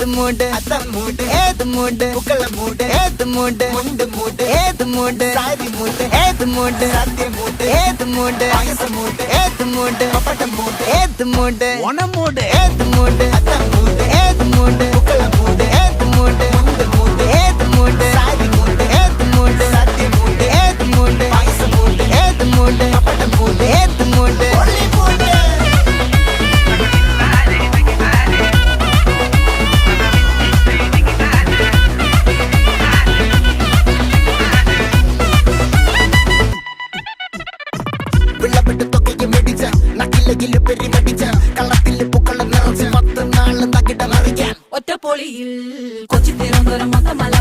മൂട് മൂട് ഏത് മൂട് പൂക്കള മൂട് ഏത് മൂട് മുണ്ട് മൂട് ഏത് മൂട് സാരി മൂട് ഏത് മൂട് സദ്യ മൂട് ഏത് മൂട് പായസ മൂട് ഏത് മൂട് പപ്പടം മൂട് ഏത് മൂട് ഓണം മൂട് ഏത് മൂട് മൂട് ഏത് മൂട് പൂക്കള മൂട് ഏത് മൂട് മുണ്ട് മൂട് ഏത് മൂട് സാരി മൂട് ഏത് മൂട് സദ്യ മൂട് ഏത് മൂട് പായസ മൂട് ഏത് മൂട് പപ്പടം മൂട് ഏത് മൂട് ഒറ്റപ്പൊളിയിൽ കൊച്ചി തിരുവനന്തപുരം മൊത്തം മല